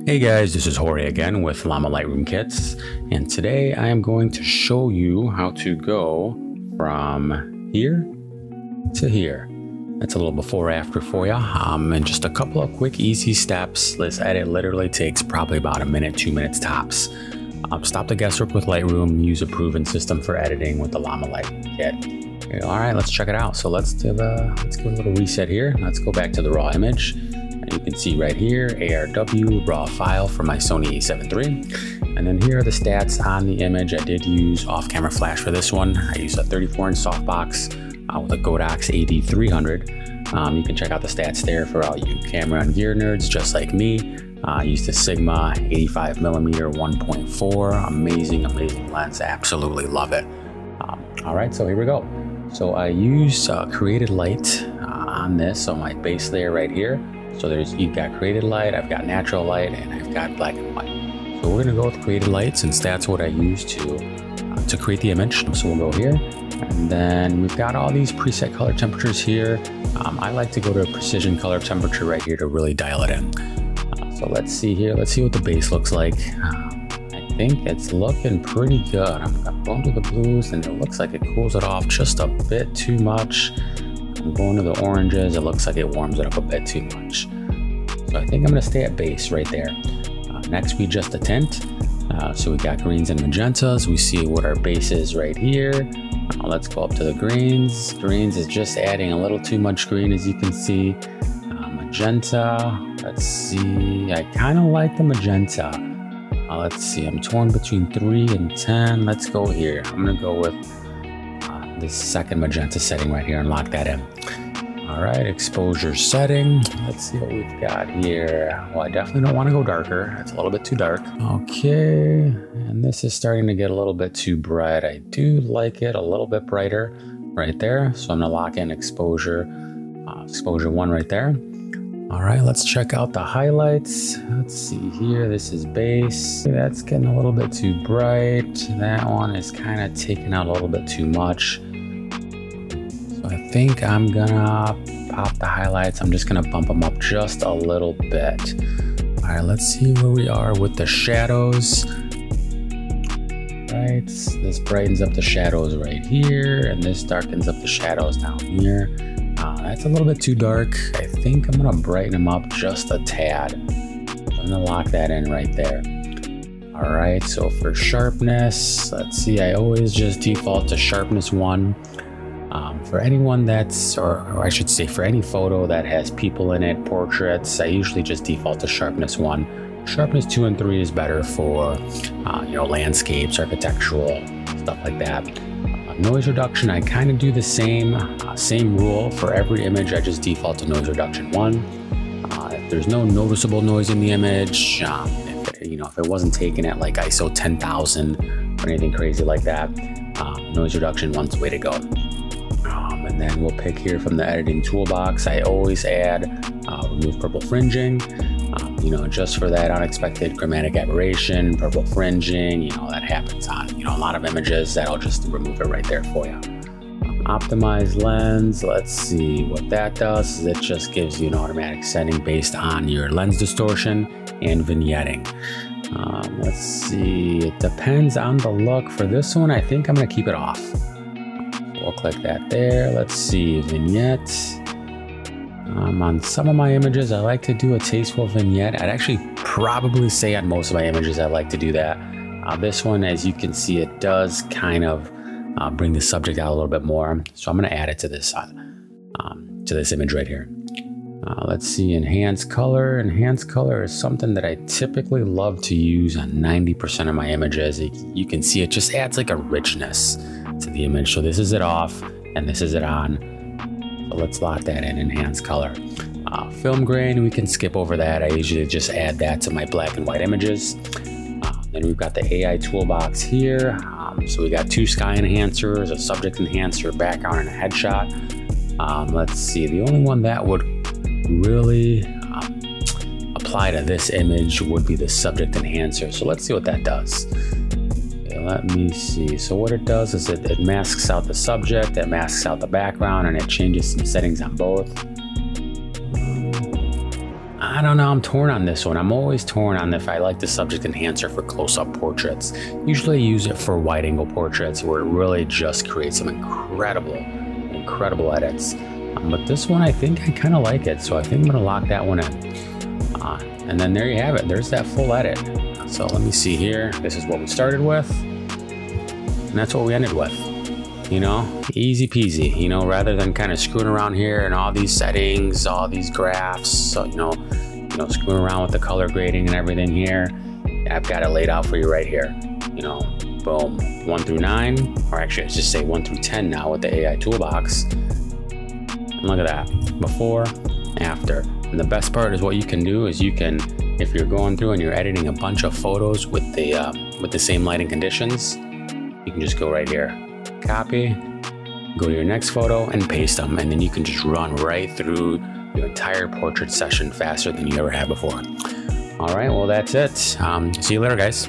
Hey guys, this is Jorge again with Llama Lightroom Kits, and today I am going to show you how to go from here to here. That's a little before after for you, and just a couple of quick easy steps. This edit literally takes probably about a minute, 2 minutes tops. Stop the guesswork with Lightroom, use a proven system for editing with the Llama Lightroom Kit. Okay, all right, let's check it out. So let's give a little reset here. Let's go back to the raw image. You can see right here, ARW raw file for my Sony a7 III. And then here are the stats on the image. I did use off-camera flash for this one. I used a 34-inch softbox with a Godox AD300. You can check out the stats there for all you camera and gear nerds just like me. I used a Sigma 85mm 1.4. Amazing lens. Absolutely love it. All right, so here we go. So I used created light on this, so my base layer right here. So you've got created light, I've got natural light, and I've got black and white. So we're gonna go with created light since that's what I use to create the image. So we'll go here, and then we've got all these preset color temperatures here. I like to go to a precision color temperature right here to really dial it in. So let's see here, let's see what the base looks like. I think it's looking pretty good. I'm going to the blues, and it looks like it cools it off just a bit too much. I'm going to the oranges, it looks like it warms it up a bit too much. So I think I'm gonna stay at base right there. Next we adjust the tint. So we got greens and magentas. We see what our base is right here. Let's go up to the greens. Greens is just adding a little too much green, as you can see. Magenta, let's see, I kind of like the magenta. Let's see, I'm torn between 3 and 10. Let's go here. I'm gonna go with this second magenta setting right here and lock that in. All right, exposure setting. Let's see what we've got here. Well, I definitely don't want to go darker. It's a little bit too dark. Okay, and this is starting to get a little bit too bright. I do like it a little bit brighter right there. So I'm gonna lock in exposure 1 right there. All right, let's check out the highlights. Let's see here, this is base. That's getting a little bit too bright. That one is kind of taking out a little bit too much. So I think I'm gonna pop the highlights. I'm just gonna bump them up just a little bit. All right, let's see where we are with the shadows. Right, this brightens up the shadows right here, and this darkens up the shadows down here. That's a little bit too dark. I think I'm gonna brighten them up just a tad. I'm gonna lock that in right there. All right, so for sharpness, let's see, I always just default to sharpness 1. For anyone or I should say for any photo that has people in it, portraits, I usually just default to sharpness 1. Sharpness 2 and 3 is better for, landscapes, architectural, stuff like that. Noise reduction, I kind of do the same rule for every image. I just default to noise reduction 1. If there's no noticeable noise in the image, if it wasn't taken at like ISO 10,000 or anything crazy like that, noise reduction 1's the way to go. And then we'll pick here from the editing toolbox. I always add remove purple fringing, just for that unexpected chromatic aberration, purple fringing, that happens on, a lot of images. That'll just remove it right there for you. Optimize lens, let's see what that does. Is it just gives you an automatic setting based on your lens distortion and vignetting. Let's see, it depends on the look. For this one, I think I'm gonna keep it off. We'll click that there. Let's see, vignette. On some of my images, I like to do a tasteful vignette. I'd actually probably say on most of my images, I like to do that. This one, as you can see, it does kind of bring the subject out a little bit more. So I'm gonna add it to this image right here. Let's see, enhance color. Enhance color is something that I typically love to use on 90% of my images. You can see it just adds like a richness to the image. So this is it off and this is it on. So let's lock that in, enhance color. Film grain, we can skip over that. I usually just add that to my black and white images. Then we've got the AI toolbox here. So we got 2 sky enhancers, a subject enhancer, background, and a headshot. Let's see, the only one that would really apply to this image would be the subject enhancer. So let's see what that does. Okay, let me see. So what it does is it masks out the subject, it masks out the background, and it changes some settings on both. I don't know, I'm torn on this one. I'm always torn on if I like the subject enhancer for close-up portraits. Usually I use it for wide-angle portraits where it really just creates some incredible edits. But this one, I think I kind of like it, so I think I'm gonna lock that one in. And then there you have it. There's that full edit. So let me see here. This is what we started with, and that's what we ended with. You know, easy peasy. You know, rather than kind of screwing around here and all these settings, all these graphs. So you know, screwing around with the color grading and everything here. I've got it laid out for you right here. You know, boom, 1 through 9, or actually, I should say 1 through 10 now with the AI toolbox. And look at that, before, after. And the best part is what you can do is you can, if you're going through and you're editing a bunch of photos with the same lighting conditions, you can just go right here, copy, go to your next photo and paste them. And then you can just run right through your entire portrait session faster than you ever have before. All right, well, that's it. See you later, guys.